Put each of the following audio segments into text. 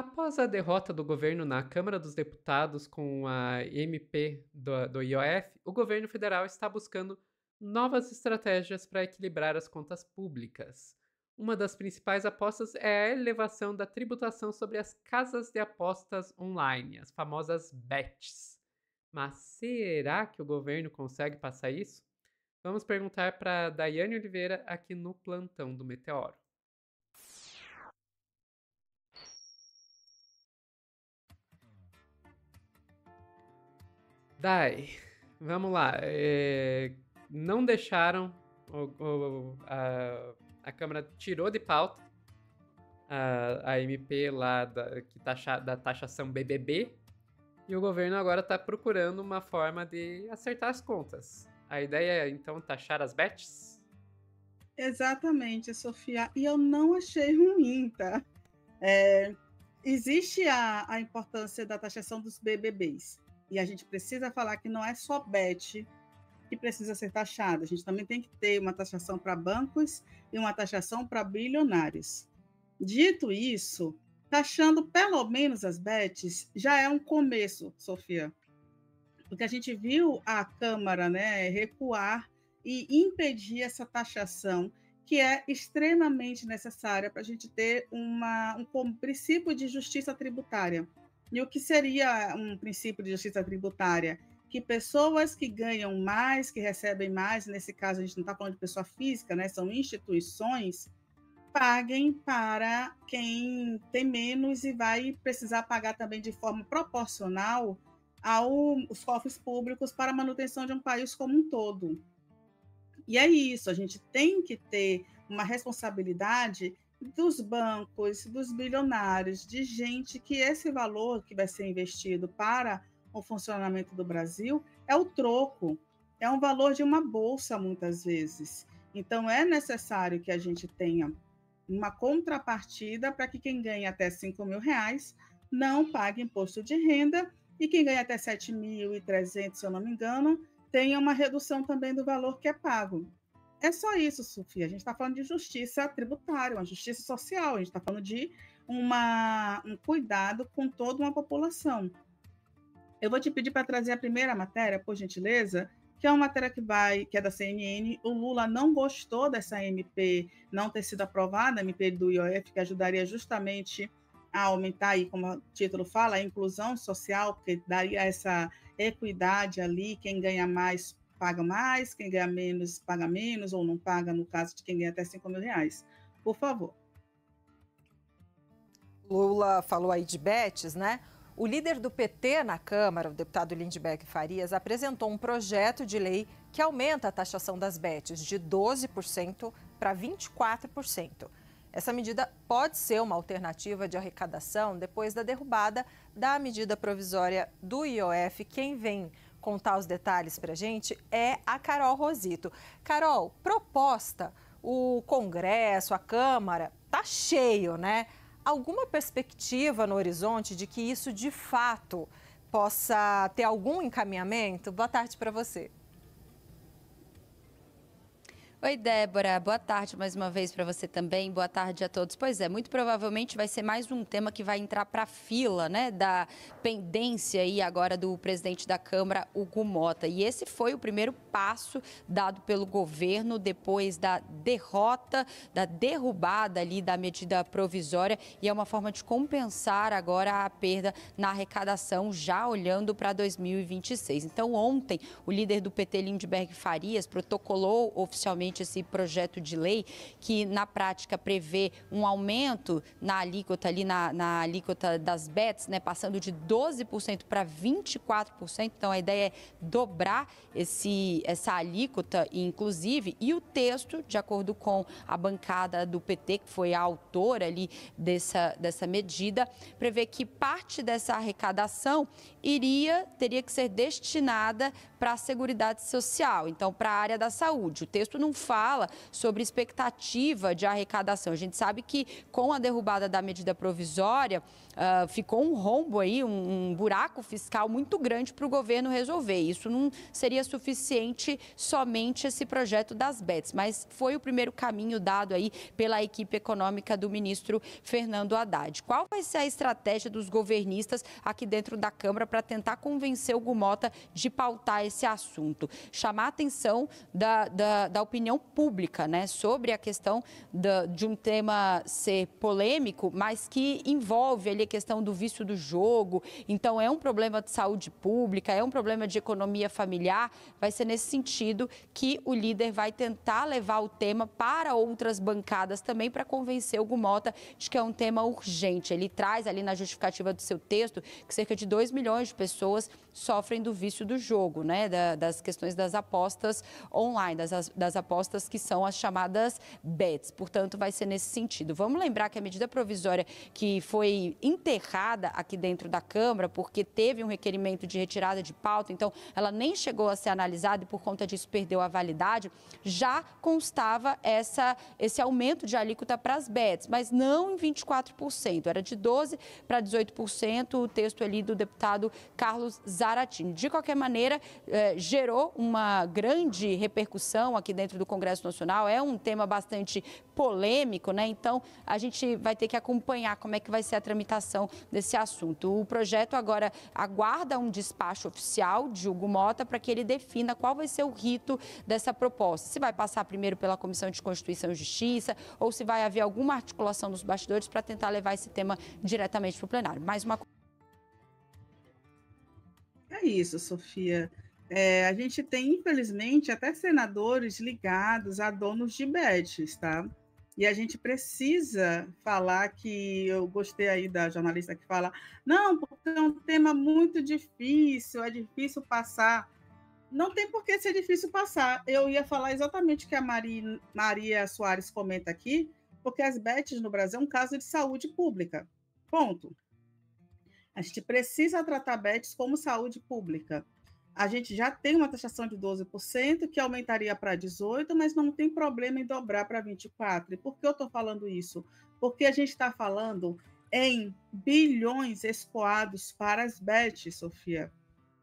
Após a derrota do governo na Câmara dos Deputados com a MP do IOF, o governo federal está buscando novas estratégias para equilibrar as contas públicas. Uma das principais apostas é a elevação da tributação sobre as casas de apostas online, as famosas BETs. Mas será que o governo consegue passar isso? Vamos perguntar para Daiane Oliveira aqui no plantão do Meteoro. Dai, vamos lá. Não deixaram, a Câmara tirou de pauta a MP lá da taxação BBB e o governo agora está procurando uma forma de acertar as contas. A ideia é, então, taxar as bets? Exatamente, Sofia. E eu não achei ruim, tá? Existe a importância da taxação dos BBBs. E a gente precisa falar que não é só bet que precisa ser taxada. A gente também tem que ter uma taxação para bancos e uma taxação para bilionários. Dito isso, taxando pelo menos as bets já é um começo, Sofia. Porque a gente viu a Câmara, né, recuar e impedir essa taxação, que é extremamente necessária para a gente ter um princípio de justiça tributária. E o que seria um princípio de justiça tributária? Que pessoas que ganham mais, que recebem mais, nesse caso a gente não está falando de pessoa física, né, são instituições, paguem para quem tem menos e vai precisar pagar também de forma proporcional aos cofres públicos para a manutenção de um país como um todo. E é isso, a gente tem que ter uma responsabilidade dos bancos, dos bilionários, de gente que esse valor que vai ser investido para o funcionamento do Brasil é o troco, é um valor de uma bolsa, muitas vezes. Então, é necessário que a gente tenha uma contrapartida para que quem ganha até R$ 5.000 não pague imposto de renda e quem ganha até 7.300, se eu não me engano, tenha uma redução também do valor que é pago. É só isso, Sofia. A gente está falando de justiça tributária, uma justiça social, a gente está falando de um cuidado com toda uma população. Eu vou te pedir para trazer a primeira matéria, por gentileza, que é uma matéria que é da CNN. O Lula não gostou dessa MP não ter sido aprovada, a MP do IOF, que ajudaria justamente a aumentar, aí, como o título fala, a inclusão social, porque daria essa equidade ali, quem ganha mais, quem ganha menos paga menos, ou não paga, no caso de quem ganha até R$ 5.000. Por favor. Lula falou aí de bets, né? O líder do PT na Câmara, o deputado Lindbergh Farias, apresentou um projeto de lei que aumenta a taxação das bets de 12% para 24%. Essa medida pode ser uma alternativa de arrecadação depois da derrubada da medida provisória do IOF. Quem vem contar os detalhes para a gente é a Carol Rosito. Carol, proposta, o Congresso, a Câmara, tá cheio, né? Alguma perspectiva no horizonte de que isso, de fato, possa ter algum encaminhamento? Boa tarde para você. Oi, Débora. Boa tarde mais uma vez para você também. Boa tarde a todos. Pois é, muito provavelmente vai ser mais um tema que vai entrar para a fila, né, da pendência aí agora do presidente da Câmara, Hugo Mota. E esse foi o primeiro passo dado pelo governo depois da derrota, da derrubada ali da medida provisória. E é uma forma de compensar agora a perda na arrecadação, já olhando para 2026. Então, ontem, o líder do PT, Lindbergh Farias, protocolou oficialmente esse projeto de lei que na prática prevê um aumento na alíquota ali na alíquota das bets, né, passando de 12% para 24%. Então a ideia é dobrar essa alíquota, inclusive, e o texto, de acordo com a bancada do PT, que foi a autora ali dessa medida, prevê que parte dessa arrecadação teria que ser destinada para a Seguridade Social, então para a área da saúde. O texto não fala sobre expectativa de arrecadação. A gente sabe que com a derrubada da medida provisória, ficou um rombo aí, um buraco fiscal muito grande para o governo resolver. Isso não seria suficiente somente esse projeto das bets, mas foi o primeiro caminho dado aí pela equipe econômica do ministro Fernando Haddad. Qual vai ser a estratégia dos governistas aqui dentro da Câmara para tentar convencer o Gumota de pautar esse assunto? Chamar a atenção da opinião pública, né, sobre a questão de um tema ser polêmico, mas que envolve ali a questão do vício do jogo. Então, é um problema de saúde pública, é um problema de economia familiar. Vai ser nesse sentido que o líder vai tentar levar o tema para outras bancadas também, para convencer o Gumota de que é um tema urgente. Ele traz ali na justificativa do seu texto que cerca de 2 milhões de pessoas sofrem do vício do jogo, né? Das questões das apostas online, das apostas que são as chamadas bets. Portanto, vai ser nesse sentido. Vamos lembrar que a medida provisória que foi enterrada aqui dentro da Câmara, porque teve um requerimento de retirada de pauta, então ela nem chegou a ser analisada e por conta disso perdeu a validade, já constava esse aumento de alíquota para as bets, mas não em 24%, era de 12% para 18%, o texto ali do deputado Carlos Zaratini. De qualquer maneira, gerou uma grande repercussão aqui dentro do Congresso Nacional, é um tema bastante polêmico, né? Então, a gente vai ter que acompanhar como é que vai ser a tramitação desse assunto. O projeto agora aguarda um despacho oficial de Hugo Mota para que ele defina qual vai ser o rito dessa proposta. Se vai passar primeiro pela Comissão de Constituição e Justiça ou se vai haver alguma articulação nos bastidores para tentar levar esse tema diretamente para o plenário. Mais uma coisa. É isso, Sofia. A gente tem, infelizmente, até senadores ligados a donos de bets, tá? E a gente precisa falar que, eu gostei aí da jornalista que fala, não, porque é um tema muito difícil, é difícil passar. Não tem por que ser difícil passar. Eu ia falar exatamente o que a Maria Soares comenta aqui, porque as bets no Brasil é um caso de saúde pública. Ponto. A gente precisa tratar bets como saúde pública. A gente já tem uma taxação de 12%, que aumentaria para 18%, mas não tem problema em dobrar para 24%. E por que eu estou falando isso? Porque a gente está falando em bilhões escoados para as bets, Sofia.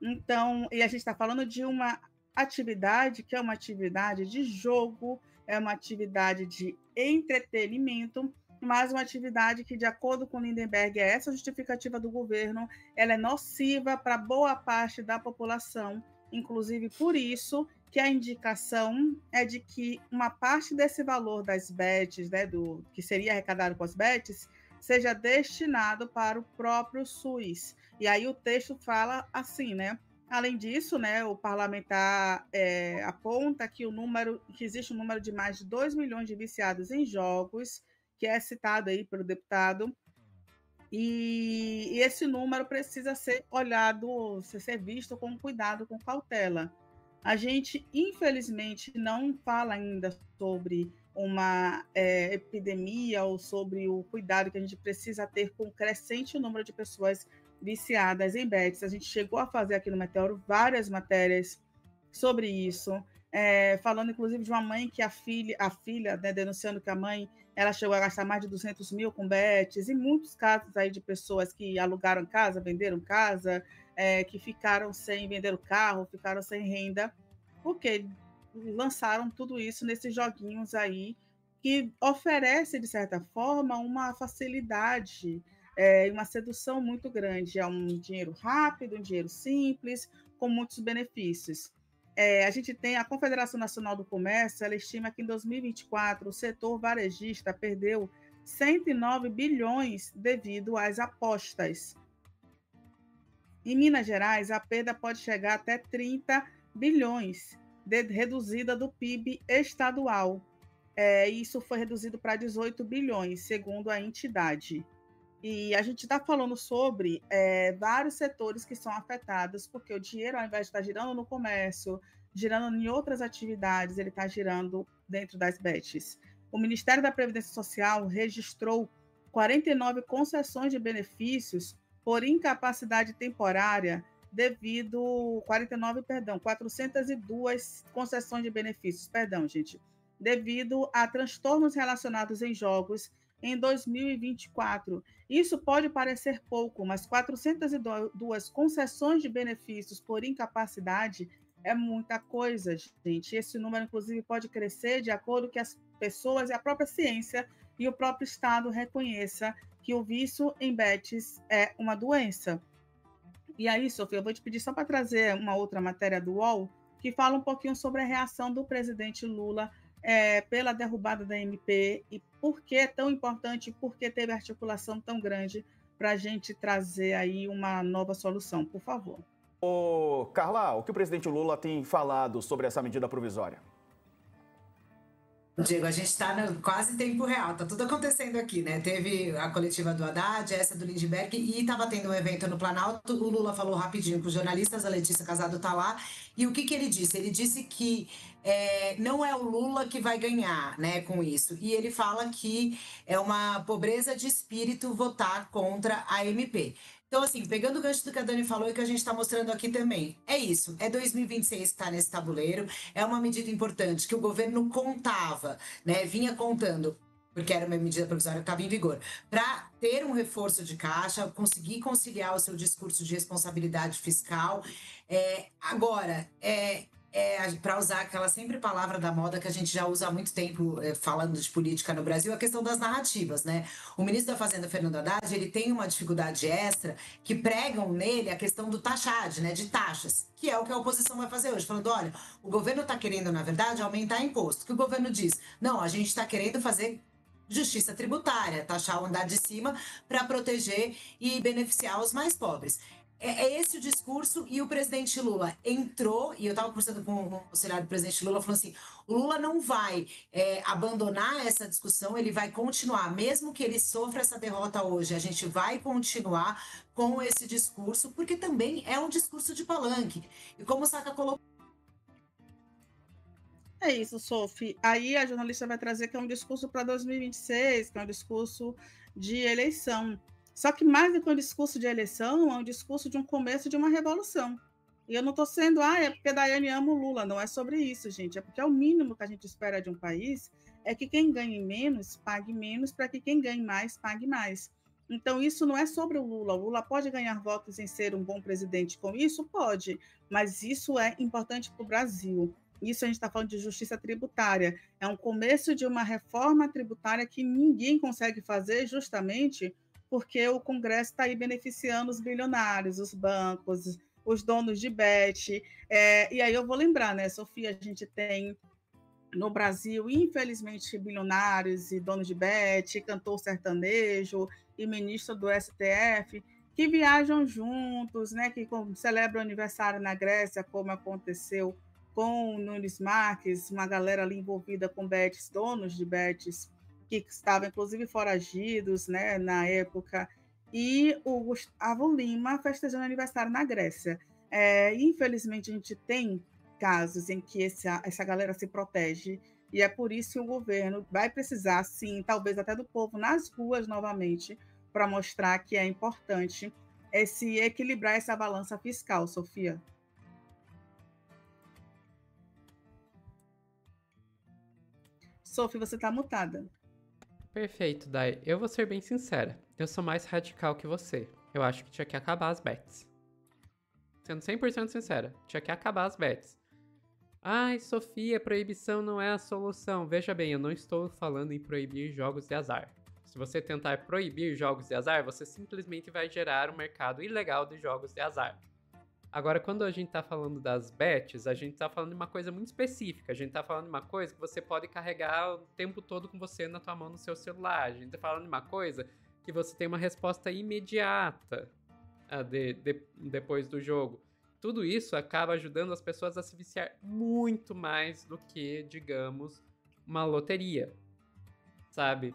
Então, e a gente está falando de uma atividade que é uma atividade de jogo, é uma atividade de entretenimento, mas uma atividade que, de acordo com Lindenberg, é essa justificativa do governo, ela é nociva para boa parte da população, inclusive por isso que a indicação é de que uma parte desse valor das bets, né, que seria arrecadado com as bets, seja destinado para o próprio SUS. E aí o texto fala assim, né? Além disso, né, o parlamentar aponta que existe um número de mais de 2 milhões de viciados em jogos, que é citado aí pelo deputado, e esse número precisa ser olhado, ser visto com cuidado, com cautela. A gente, infelizmente, não fala ainda sobre uma epidemia ou sobre o cuidado que a gente precisa ter com o crescente número de pessoas viciadas em bets. A gente chegou a fazer aqui no Meteoro várias matérias sobre isso, falando inclusive de uma mãe que a filha, né, denunciando que a mãe ela chegou a gastar mais de 200 mil com bets, e muitos casos aí de pessoas que alugaram casa, venderam casa, que ficaram sem vender o carro, ficaram sem renda, porque lançaram tudo isso nesses joguinhos aí, que oferece, de certa forma, uma facilidade, uma sedução muito grande. É um dinheiro rápido, um dinheiro simples, com muitos benefícios. A gente tem a Confederação Nacional do Comércio, ela estima que em 2024 o setor varejista perdeu 109 bilhões devido às apostas. Em Minas Gerais, a perda pode chegar até 30 bilhões, reduzida do PIB estadual. Isso foi reduzido para 18 bilhões, segundo a entidade. E a gente está falando sobre vários setores que são afetados, porque o dinheiro, ao invés de estar girando no comércio, girando em outras atividades, ele está girando dentro das bets. O Ministério da Previdência Social registrou 49 concessões de benefícios por incapacidade temporária 402 concessões de benefícios, perdão, gente, devido a transtornos relacionados em jogos em 2024. Isso pode parecer pouco, mas 402 concessões de benefícios por incapacidade é muita coisa, gente. Esse número, inclusive, pode crescer de acordo com que as pessoas e a própria ciência e o próprio Estado reconheça que o vício em bets é uma doença. E aí, Sofia, eu vou te pedir só para trazer uma outra matéria do UOL, que fala um pouquinho sobre a reação do presidente Lula pela derrubada da MP e por que é tão importante, por que teve articulação tão grande para a gente trazer aí uma nova solução, por favor. Ô, Carla, o que o presidente Lula tem falado sobre essa medida provisória? Diego, a gente está no quase tempo real, tá tudo acontecendo aqui, né? Teve a coletiva do Haddad, essa do Lindbergh, e estava tendo um evento no Planalto. O Lula falou rapidinho com os jornalistas, a Letícia Casado tá lá. E o que ele disse? Ele disse que não é o Lula que vai ganhar, né, com isso. E ele fala que é uma pobreza de espírito votar contra a MP. Então, assim, pegando o gancho do que a Dani falou e que a gente está mostrando aqui também, é isso, é 2026 que está nesse tabuleiro, é uma medida importante que o governo contava, né, vinha contando, porque era uma medida provisória que estava em vigor, para ter um reforço de caixa, conseguir conciliar o seu discurso de responsabilidade fiscal. Agora, para usar aquela sempre palavra da moda que a gente já usa há muito tempo falando de política no Brasil, a questão das narrativas, né? O ministro da Fazenda, Fernando Haddad, ele tem uma dificuldade extra que pregam nele a questão do taxade, né? De taxas, que é o que a oposição vai fazer hoje, falando, olha, o governo está querendo, na verdade, aumentar imposto. Que o governo diz, não, a gente está querendo fazer justiça tributária, taxar o andar de cima para proteger e beneficiar os mais pobres. É esse o discurso, e o presidente Lula entrou, e eu estava conversando com o auxiliar do presidente Lula, falando assim, o Lula não vai abandonar essa discussão, ele vai continuar, mesmo que ele sofra essa derrota hoje, a gente vai continuar com esse discurso, porque também é um discurso de palanque. E como o Saka colocou... É isso, Sophie. Aí a jornalista vai trazer que é um discurso para 2026, que é um discurso de eleição. Só que mais do que um discurso de eleição, é um discurso de um começo de uma revolução. E eu não estou sendo, é porque Daiane ama o Lula. Não é sobre isso, gente. É porque é o mínimo que a gente espera de um país, é que quem ganhe menos, pague menos, para que quem ganhe mais, pague mais. Então, isso não é sobre o Lula. O Lula pode ganhar votos em ser um bom presidente com isso? Pode. Mas isso é importante para o Brasil. Isso a gente está falando de justiça tributária. É um começo de uma reforma tributária que ninguém consegue fazer justamente porque o Congresso está aí beneficiando os bilionários, os bancos, os donos de bet. E aí eu vou lembrar, né, Sofia, a gente tem no Brasil, infelizmente, bilionários e donos de bet, cantor sertanejo e ministro do STF, que viajam juntos, né, que celebram aniversário na Grécia, como aconteceu com o Nunes Marques, uma galera ali envolvida com bets, donos de bets, que estavam, inclusive, foragidos, né, na época, e o Gustavo Lima festejando aniversário na Grécia. Infelizmente, a gente tem casos em que essa galera se protege, e é por isso que o governo vai precisar, sim, talvez até do povo nas ruas novamente, para mostrar que é importante equilibrar essa balança fiscal, Sofia. Sophie, você está mutada. Perfeito, Dai. Eu vou ser bem sincera. Eu sou mais radical que você. Eu acho que tinha que acabar as bets. Sendo 100% sincera, tinha que acabar as bets. Ai, Sofia, proibição não é a solução. Veja bem, eu não estou falando em proibir jogos de azar. Se você tentar proibir jogos de azar, você simplesmente vai gerar um mercado ilegal de jogos de azar. Agora, quando a gente tá falando das bets, a gente tá falando de uma coisa muito específica. A gente tá falando de uma coisa que você pode carregar o tempo todo com você na tua mão no seu celular. A gente tá falando de uma coisa que você tem uma resposta imediata depois do jogo. Tudo isso acaba ajudando as pessoas a se viciar muito mais do que, digamos, uma loteria, sabe?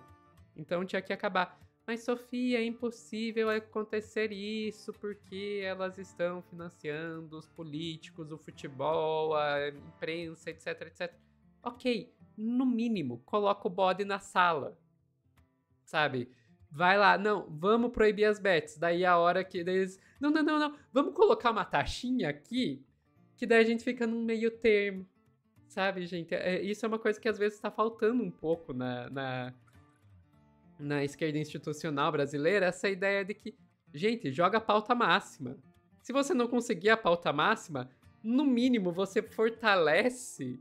Então tinha que acabar. Mas, Sofia, é impossível acontecer isso porque elas estão financiando os políticos, o futebol, a imprensa, etc, etc. Ok, no mínimo, coloca o bode na sala, sabe? vai lá, não, vamos proibir as bets. Daí a hora que eles, não, vamos colocar uma taxinha aqui, que daí a gente fica num meio termo, sabe, gente? Isso é uma coisa que às vezes tá faltando um pouco na esquerda institucional brasileira, essa ideia de que, gente, joga a pauta máxima. Se você não conseguir a pauta máxima, no mínimo você fortalece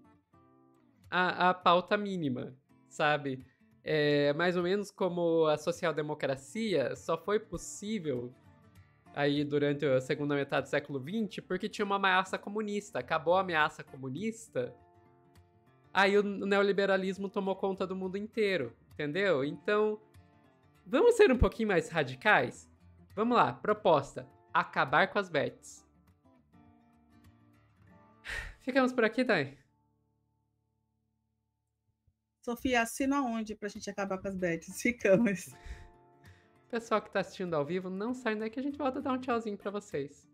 a pauta mínima, sabe? É mais ou menos como a social-democracia só foi possível aí durante a segunda metade do século XX porque tinha uma ameaça comunista. Acabou a ameaça comunista, aí o neoliberalismo tomou conta do mundo inteiro, entendeu? Então, vamos ser um pouquinho mais radicais? Vamos lá, proposta: acabar com as bets. Ficamos por aqui, Dai? Sofia, assina onde pra gente acabar com as bets? Ficamos. Pessoal que tá assistindo ao vivo, não sai daí que a gente volta a dar um tchauzinho pra vocês.